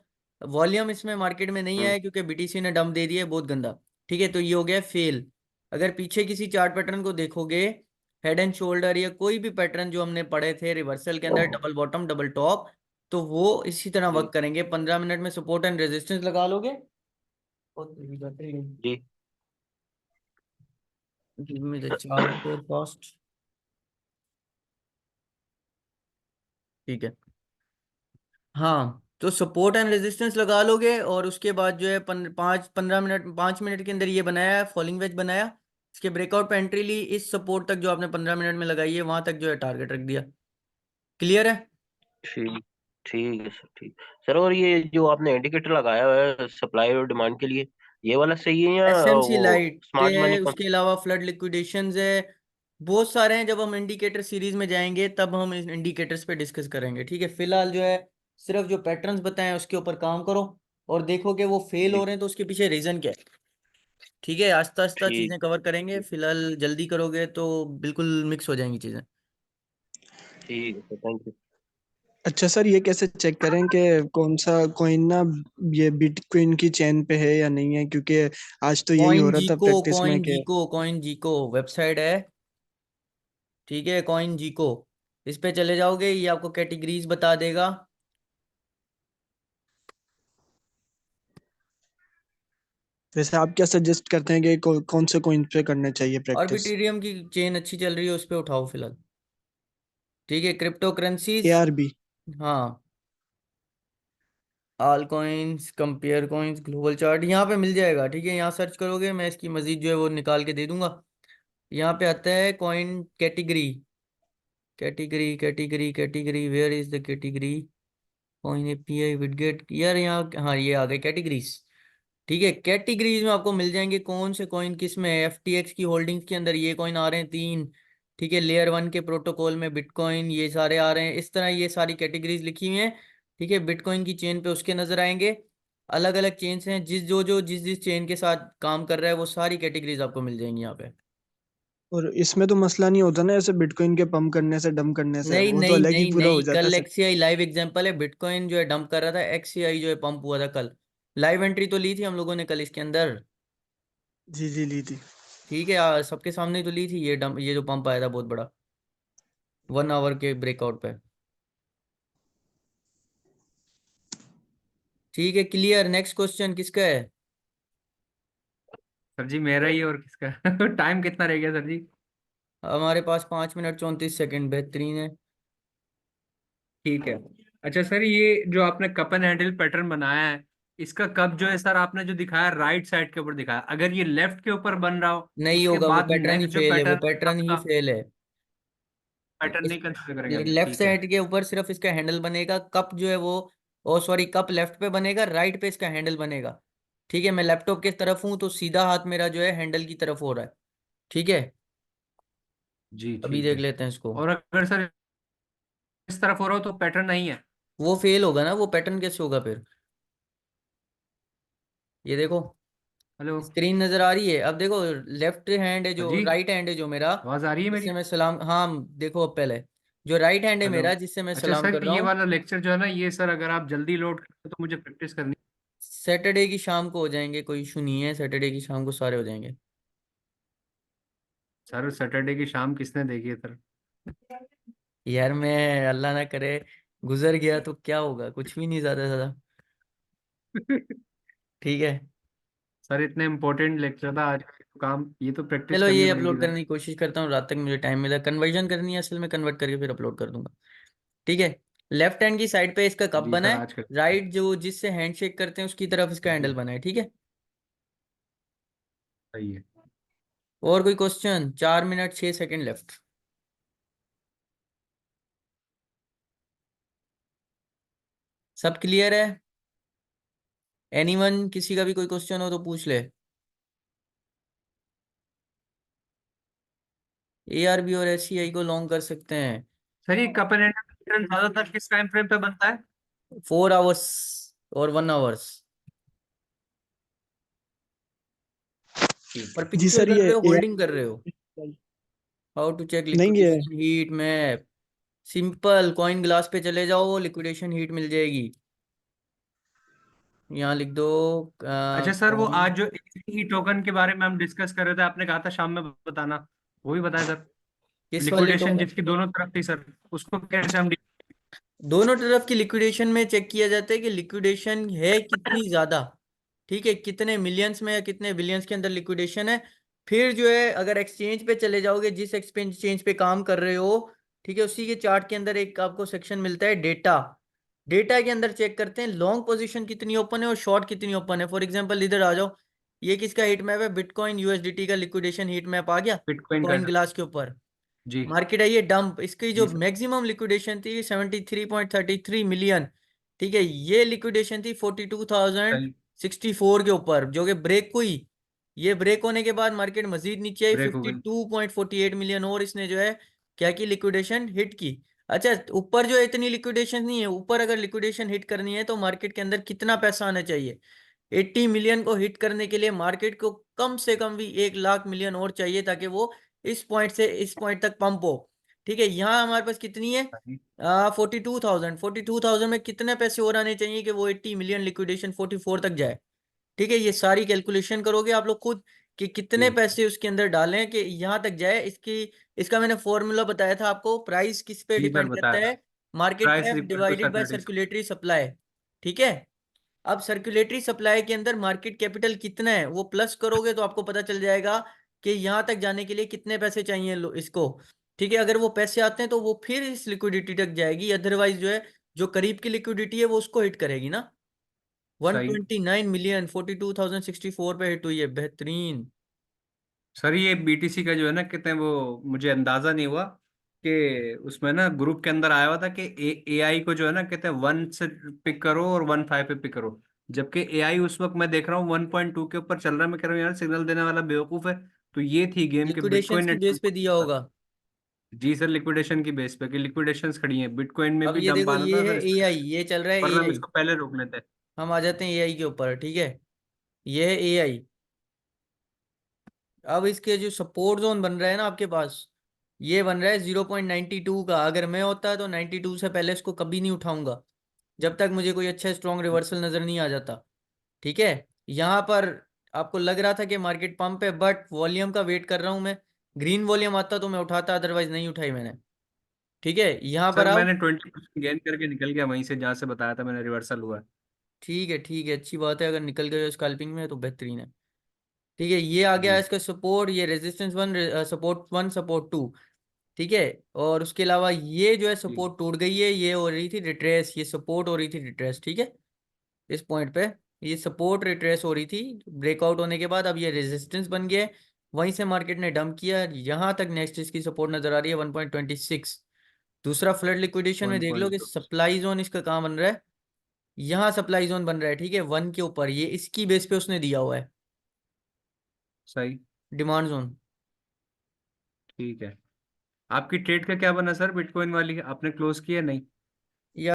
वॉल्यूम इसमें मार्केट में नहीं हम्म। आया क्योंकि बीटीसी ने डंप दे दिया है बहुत गंदा। ठीक है, तो ये हो गया फेल। अगर पीछे किसी चार्ट पैटर्न को देखोगे, हेड एंड शोल्डर या कोई भी पैटर्न जो हमने पढ़े थे रिवर्सल के अंदर, डबल बॉटम डबल टॉप, तो वो इसी तरह जी। वर्क करेंगे। 15 मिनट में सपोर्ट एंड रेजिस्टेंस लगा लोगे। जी। Give me the chart here first। ठीक है, हाँ तो सपोर्ट एंड रेजिस्टेंस लगा लोगे और उसके बाद जो है 5 मिनट के अंदर ये बनाया है फॉलिंग वेज बनाया। इसके ब्रेकआउट पे एंट्री ली, इस सपोर्ट तक जो आपने 15 मिनट में लगाई है वहां तक जो है टारगेट रख दिया। क्लियर है? ठीक। ठीक है सर, ठीक। सर और ये जो आपने इंडिकेटर लगाया हुआ है सप्लाई और डिमांड के लिए, ये वाला सही है या एसएमसी वो लाइट स्मार्ट मनी है, कौन? उसके अलावा फ्लड लिक्विडेशंस है, बहुत सारे हैं। जब हम इंडिकेटर सीरीज में जाएंगे तब हम इन इंडिकेटर्स पे डिस्कस करेंगे। ठीक है, फिलहाल जो है सिर्फ जो पैटर्न्स बताएं उसके ऊपर काम करो और देखो कि वो फेल हो जी। रहे हैं तो उसके पीछे रीजन क्या है। ठीक है, आस्ता आस्ता ठीक। चीजें कवर करेंगे, ठीक। फिलहाल जल्दी करोगे तो बिल्कुल मिक्स हो जाएंगी चीजें। ठीक है सर, थैंक यू। अच्छा सर, ये कैसे चेक करें कि कौन सा कॉइन ना ये बिटकॉइन की चेन पे है या नहीं है, क्योंकि आज तो यही हो कॉइन रहा था जीको, प्रैक्टिस में कॉइन कि। जीको, कॉइन जीको वेबसाइट है। ठीक है, कॉइन जीको, इस पे चले जाओगे, ये आपको कैटेगरीज बता देगा। वैसे आप क्या सजेस्ट करते हैं कि कौन से कॉइन पे करने चाहिए प्रैक्टिस? ऑर्बिटेरियम की चेन अच्छी चल रही है, उस पे उठाओ फिलहाल। ठीक है, क्रिप्टो करेंसीज। ARB। हाँ, all coins, compare coins, global chart यहाँ पे मिल जाएगा। ठीक है, यहाँ सर्च करोगे, मैं इसकी मजीद जो है वो निकाल के दे दूंगा। यहाँ पे आता है coin category, category category category, where is the category? Coin API widget, यार यहाँ, हाँ ये आ गए कैटेगरीज। ठीक है, कैटेगरीज में आपको मिल जाएंगे कौन से कॉइन किस में, FTX की होल्डिंग्स के अंदर ये कॉइन आ रहे हैं 3। ठीक है, लेयर 1 के प्रोटोकॉल में बिटकॉइन ये सारे आ रहे हैं, इस तरह ये सारी कैटेगरीज लिखी हुई हैं। ठीक है, बिटकॉइन की चेन पे उसके नजर आएंगे। अलग अलग चेन्स हैं, जिस जिस चेन के साथ काम कर रहा है वो सारी कैटेगरीज आपको मिल जाएंगी यहाँ पे। और इसमें तो मसला नहीं होता ना ऐसे बिटकॉइन के पंप करने से डंप करने से, नहीं वो तो नहीं अलग ही नहीं पूरा नहीं, हो जाता है कल सर। XCI लाइव एग्जांपल है, बिटकॉइन जो है डंप कर रहा था, XCI जो है पंप हुआ था कल। लाइव एंट्री तो ली थी हम लोगों ने कल इसके अंदर। जी जी, ली थी। ठीक है, सबके सामने ही तो ली थी ये डंप, ये जो पंप आया था बहुत बड़ा 1 आवर के ब्रेकआउट पे। ठीक है, क्लियर। नेक्स्ट क्वेश्चन किसका है? सर जी मेरा ही है, और किसका? टाइम कितना रह गया सर जी? हमारे पास 5 मिनट 34 सेकंड, बेहतरीन है। ठीक है। अच्छा सर, ये जो आपने कप एंड हैंडल पैटर्न बनाया है, इसका कप जो है सर, आपने जो दिखाया राइट साइड के ऊपर दिखाया, अगर ये लेफ्ट के ऊपर बन रहा हो, नहीं उसके होगा, वो बाद पैटर्न ही नेक्स्ट जो फेल है, वो पैटर्न पैटर्न कप ही का फेल है। पैटर्न इस नहीं कंसिडर करेंगे अभी, लेफ्ट ठीक है। साइड के ऊपर सिर्फ इसका हैंडल बनेगा, कप जो है वो, ओ सॉरी, कप लेफ्ट पे बनेगा, राइट पे इसका हैंडल बनेगा। ठीक है, मैं लैपटॉप की तरफ हूँ तो सीधा हाथ मेरा जो है हैंडल की तरफ हो रहा है। ठीक है, जी अभी ठीक देख है। लेते हैं इसको। और अगर सर इस तरफ हो रहा हो तो पैटर्न नहीं है? वो फेल होगा ना, वो पैटर्न कैसे होगा फिर? ये देखो, हेलो स्क्रीन नजर आ रही है, अब देखो। लेफ्ट हैंड है सर जो, जी, राइट हैंड है जो मेरा, आवाज आ रही है मेरी? जिससे मैं सलाम, हाँ देखो अब पहले, जो राइट हैंड है हेलो। मेरा जिससे मैं अच्छा सलाम सर, कर रहा ये हूँ। वाला लेक्चर जो है ना, ये सर अगर आप जल्दी लोड करें तो मुझे प्रैक्टिस करनी। सैटरडे की शाम को हो जाएंगे, कोई इशू नहीं है, सैटरडे की शाम को सारे हो जाएंगे। सर सैटरडे की शाम किसने देखी है सर? यार मैं, अल्लाह ना करे, गुजर गया तो क्या होगा, कुछ भी नहीं, ज्यादा से ज्यादा। ठीक है, सर इतने इम्पोर्टेंट लेक्चर था आज, तो काम ये तो प्रैक्टिस चलो करनी ये पड़ेगी अपलोड सर। करने की कोशिश करता हूँ, रात तक मुझे टाइम मिला, कन्वर्जन करनी है असल में, कन्वर्ट करके फिर अपलोड कर दूंगा। ठीक है, लेफ्ट हैंड की साइड पे इसका कप जी बना सर, है, आज कर। राइट जो जिससे हैंडशेक करते हैं उसकी तरफ इसका जी हैंडल बना है। ठीक है, सही है। और कोई क्वेश्चन? 4 minute 6 second left. सब क्लियर है? एनीवन, किसी का भी कोई क्वेश्चन हो तो पूछ ले। ARB और SCI को लॉन्ग कर सकते हैं। सर ये कपल एंड पैटर्न ज्यादातर किस टाइम फ्रेम पे बनता है? 4 आवर्स और 1 आवर्स। ठीक पर है। जी पिक्चर सर, कर ये रहे हो, होल्डिंग कर रहे हो? AI हाउ टू चेक नहीं, ये liquidation heat map? Simple, coin glass पे चले जाओ, लिक्विडेशन हीट मिल जाएगी। यहाँ लिख दो अच्छा सर, वो कॉइन। आज जो ही टोकन के बारे में हम डिस्कस कर रहे थे, आपने कहा था शाम में बताना, वो भी बताया सर। किस वाले लिक्विडेशन टोकन? जिसकी दोनों तरफ थी सर, उसको कैसे हम दोनों तरफ की लिक्विडेशन में चेक किया जाता है कि लिक्विडेशन है कितनी ज्यादा। ठीक है, कितने मिलियंस में या कितने बिलियंस के अंदर लिक्विडेशन है। फिर जो है, अगर एक्सचेंज पे चले जाओगे, जिस एक्सचेंज पे काम कर रहे हो, ठीक है, उसी के चार्ट के अंदर एक आपको सेक्शन मिलता है डेटा। डेटा के अंदर चेक करते हैं लॉन्ग पोजीशन कितनी ओपन है और शॉर्ट कितनी ओपन है। फॉर एग्जांपल इधर आ जाओ, ये किसका हीट मैप है? बिटकॉइन USDT का लिक्विडेशन हीट मैप आ गया बिटकॉइन का है कॉइन सर? ग्लास के ऊपर। जी। मार्केट आई है डंप, इसकी जो जी सर। मैक्सिमम लिक्विडेशन थी 73.33 मिलियन। ठीक है, ये लिक्विडेशन थी 42,064 के ऊपर, जो कि ब्रेक हुई। ये ब्रेक होने के बाद मार्केट मजीद नीचे आई, ब्रेक हो फिफ्टी गई। Two point forty eight million और इसने जो है क्या की, लिक्विडेशन हिट की। अच्छा, ऊपर जो है इतनी लिक्विडेशन नहीं है, ऊपर अगर लिक्विडेशन हिट करनी है तो मार्केट के अंदर कितना पैसा आना चाहिए? 80 मिलियन को हिट करने के लिए मार्केट को कम से कम भी 1 लाख मिलियन और चाहिए, ताकि वो इस पॉइंट से इस पॉइंट तक पंप हो। ठीक है, यहाँ हमारे पास कितनी है? 42,000 में कितने पैसे और आने चाहिए कि वो 80 मिलियन लिक्विडेशन 44 तक जाए? ठीक है, ये सारी कैलकुलेशन करोगे आप लोग खुद कि कितने जी। पैसे उसके अंदर डालें कि यहाँ तक जाए। इसका मैंने फॉर्मूला बताया था आपको, प्राइस किस पे जी सर, डिपेंड करता बताया था। है? Market price cap equal two divided by circulatory. Circulatory supply. ठीक है, अब सर्कुलेटरी सप्लाई के अंदर मार्केट कैपिटल कितना है वो प्लस करोगे तो आपको पता चल जाएगा कि यहाँ तक जाने के लिए कितने पैसे चाहिए इसको। ठीक है, अगर वो पैसे आते हैं तो वो फिर इस लिक्विडिटी तक जाएगी, अदरवाइज जो है, जो करीब की लिक्विडिटी है वो उसको हिट करेगी ना। वन सही। ट्वेंटी नाइन मिलियन 42,064 पे हिट हुई है, बेहतरीन। सर ये बीटीसी का जो है ना, कहते हैं वो, मुझे अंदाजा नहीं हुआ कि उसमें ना ग्रुप के अंदर आया हुआ था कि एआई को जो है ना, कहते हैं 1 से पिक करो और 1.5 पे पिक करो। जबकि एआई उस वक्त मैं देख रहा हूँ 1.2 के ऊपर चल रहा है, मैं कह रहा हूँ यार सिग्नल देने वाला बेवकूफ है। तो ये थी गेम के बिटकॉइन लिक्विडेशंस ने की बेस डंप पे दिया किया था। होगा। जी सर, लिक्विडेशन की बेस पे कि लिक्विडेशंस खड़ी हैं, बिटकॉइन में अब भी ये डंप देखो, आना ये था है अगर इस एआई, ये चल रहा है वरना हम एआई। इसको पहले रोक लेते। हम आ जाते हैं एआई के ऊपर, ठीक है। ये है एआई। अब इसके जो सपोर्ट जोन बन रहा है ना आपके पास, ये बन रहा है 0.92 का। अगर मैं होता तो 92 से पहले इसको कभी नहीं उठाऊंगा, जब तक मुझे कोई अच्छा स्ट्रॉन्ग रिवर्सल नजर नहीं आ जाता। ठीक है। यहाँ पर आपको लग रहा था कि मार्केट पंप है, बट वॉल्यूम का वेट कर रहा हूँ मैं। ग्रीन वॉल्यूम आता तो मैं उठाता, अदरवाइज नहीं उठाई मैंने। ठीक है, यहाँ पर सर आओ। मैंने 20% गेन करके निकल गया वहीं से जहां से बताया था मैंने, रिवर्सल हुआ है। ठीक है, ठीक है, अच्छी बात है, अगर निकल गए हो स्कैल्पिंग में तो बेहतरीन है। ठीक है, ये आ गया जी इसका सपोर्ट, ये resistance one, support one, support two. ठीक है। और उसके अलावा ये जो है जी। सपोर्ट टूट गई है, ये हो रही थी रिट्रेस, ये सपोर्ट हो रही थी रिट्रेस। ठीक है। इस पॉइंट पे ये सपोर्ट रिट्रेस हो रही थी, ब्रेकआउट होने के बाद अब ये रेजिस्टेंस बन गया है। वहीं से मार्केट ने डंप किया, यहाँ तक नेक्स्ट इसकी सपोर्ट नजर आ रही है 1.26। दूसरा फ्लड लिक्विडेशन में वन देख लो पॉइंट कि सप्लाई जोन इसका कहाँ बन रहा है। यहाँ सप्लाई जोन बन रहा है, ठीक है, वन के ऊपर, ये इसकी बेस पे उसने दिया हुआ है सही। Demand zone. ठीक है। आपकी ट्रेड का क्या बना सर, बिटकॉइन वाली आपने क्लोज किया नहीं?